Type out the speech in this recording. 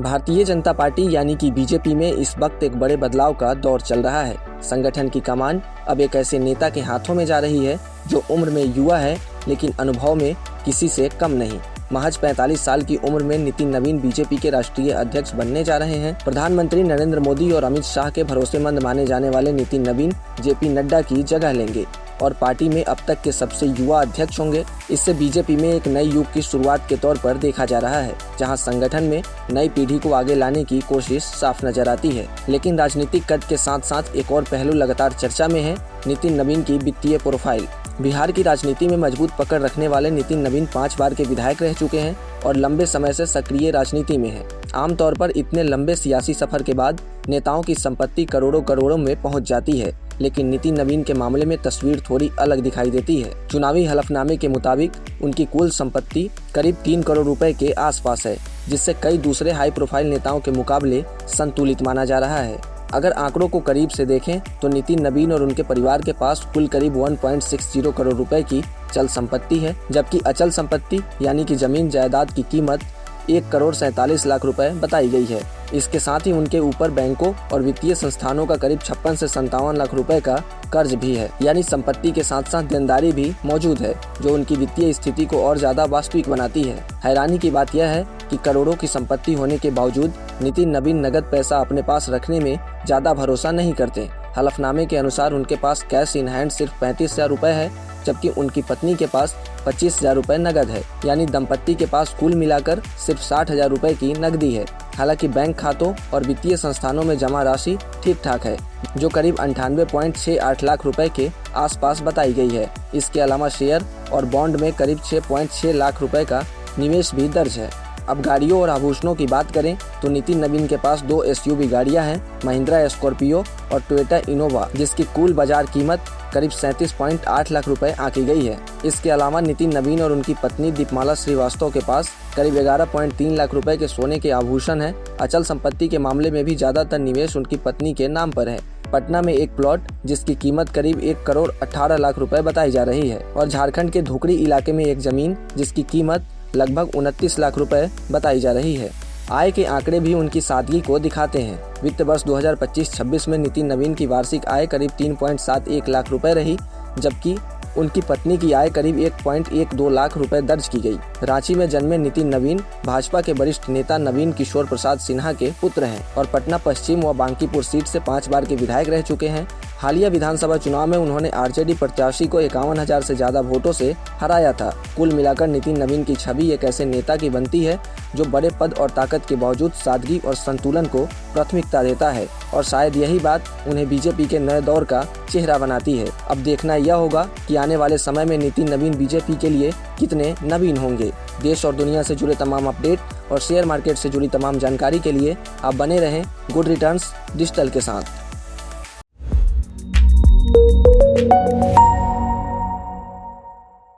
Bharatiya Janata party यानी कि BJP में इस वक्त एक बड़े बदलाव का दौर चल रहा है। संगठन की कमान अब एक ऐसे नेता के हाथों में जा रही है जो उम्र में युवा है लेकिन अनुभव में किसी से कम नहीं। महज 45 साल की उम्र में नितिन नवीन बीजेपी के राष्ट्रीय अध्यक्ष बनने जा रहे हैं। प्रधानमंत्री नरेंद्र मोदी और अमित शाह के भरोसेमंद माने जाने वाले नितिन नवीन जेपी नड्डा की जगह लेंगे और पार्टी में अब तक के सबसे युवा अध्यक्ष होंगे। इससे बीजेपी में एक नए युग की शुरुआत के तौर पर देखा जा रहा है, जहां संगठन में नई पीढ़ी को आगे लाने की कोशिश साफ नजर आती है। लेकिन राजनीतिक कद के साथ साथ एक और पहलू लगातार चर्चा में है, नितिन नवीन की वित्तीय प्रोफाइल। बिहार की राजनीति में मजबूत पकड़ रखने वाले नितिन नवीन 5 बार के विधायक रह चुके हैं और लंबे समय से सक्रिय राजनीति में हैं। आमतौर पर इतने लंबे सियासी सफर के बाद नेताओं की संपत्ति करोड़ों में पहुंच जाती है, लेकिन नितिन नवीन के मामले में तस्वीर थोड़ी अलग दिखाई देती है। चुनावी हलफनामे के मुताबिक उनकी कुल संपत्ति करीब 3 करोड़ रुपए के आसपास है, जिससे कई दूसरे हाई प्रोफाइल नेताओं के मुकाबले संतुलित माना जा रहा है। अगर आंकड़ों को करीब से देखें तो नितिन नवीन और उनके परिवार के पास कुल करीब 1.60 करोड़ रुपए की चल संपत्ति है, जबकि अचल संपत्ति यानी कि जमीन जायदाद की कीमत 1,47,00,000 रुपए बताई गई है। इसके साथ ही उनके ऊपर बैंकों और वित्तीय संस्थानों का करीब 56 से 57 लाख रुपए का कर्ज भी है, यानी संपत्ति के साथ साथ देनदारी भी मौजूद है, जो उनकी वित्तीय स्थिति को और ज्यादा वास्तविक बनाती है। हैरानी की बात यह है कि करोड़ों की संपत्ति होने के बावजूद नितिन नवीन नगद पैसा अपने पास रखने में ज्यादा भरोसा नहीं करते। हलफनामे के अनुसार उनके पास कैश इन हैंड सिर्फ 35,000 रुपए है, जबकि उनकी पत्नी के पास 25,000 रुपए नगद है, यानी दंपत्ति के पास कुल मिलाकर सिर्फ 60,000 रुपए की नकदी है। हालांकि बैंक खातों और वित्तीय संस्थानों में जमा राशि ठीक ठाक है, जो करीब 98.68 लाख रुपए के आसपास बताई गई है। इसके अलावा शेयर और बॉन्ड में करीब 6.6 लाख रुपए का निवेश भी दर्ज है। अब गाड़ियों और आभूषणों की बात करें तो नितिन नवीन के पास 2 SUV गाड़ियां हैं, महिंद्रा स्कॉर्पियो और टोयोटा इनोवा, जिसकी कुल बाजार कीमत करीब 37.8 लाख रुपए आंकी गई है। इसके अलावा नितिन नवीन और उनकी पत्नी दीपमाला श्रीवास्तव के पास करीब 11.3 लाख रुपए के सोने के आभूषण हैं। अचल संपत्ति के मामले में भी ज्यादातर निवेश उनकी पत्नी के नाम पर है। पटना में एक प्लॉट जिसकी कीमत करीब 1,18,00,000 रुपए बताई जा रही है और झारखंड के धुकड़ी इलाके में एक जमीन जिसकी कीमत लगभग 29 लाख रुपए बताई जा रही है। आय के आंकड़े भी उनकी सादगी को दिखाते हैं। वित्त वर्ष 2025-26 में नितिन नवीन की वार्षिक आय करीब 3.71 लाख रुपए रही, जबकि उनकी पत्नी की आय करीब 1.12 लाख रुपए दर्ज की गई। रांची में जन्मे नितिन नवीन भाजपा के वरिष्ठ नेता नवीन किशोर प्रसाद सिन्हा के पुत्र हैं और पटना पश्चिम व बांकीपुर सीट से 5 बार के विधायक रह चुके हैं। हालिया विधानसभा चुनाव में उन्होंने आरजेडी प्रत्याशी को 51,000 से ज्यादा वोटों से हराया था। कुल मिलाकर नितिन नवीन की छवि एक ऐसे नेता की बनती है जो बड़े पद और ताकत के बावजूद सादगी और संतुलन को प्राथमिकता देता है, और शायद यही बात उन्हें बीजेपी के नए दौर का चेहरा बनाती है। अब देखना यह होगा कि आने वाले समय में नितिन नवीन बीजेपी के लिए कितने नवीन होंगे। देश और दुनिया से जुड़े तमाम अपडेट और शेयर मार्केट से जुड़ी तमाम जानकारी के लिए आप बने रहें गुड रिटर्न्स डिजिटल के साथ।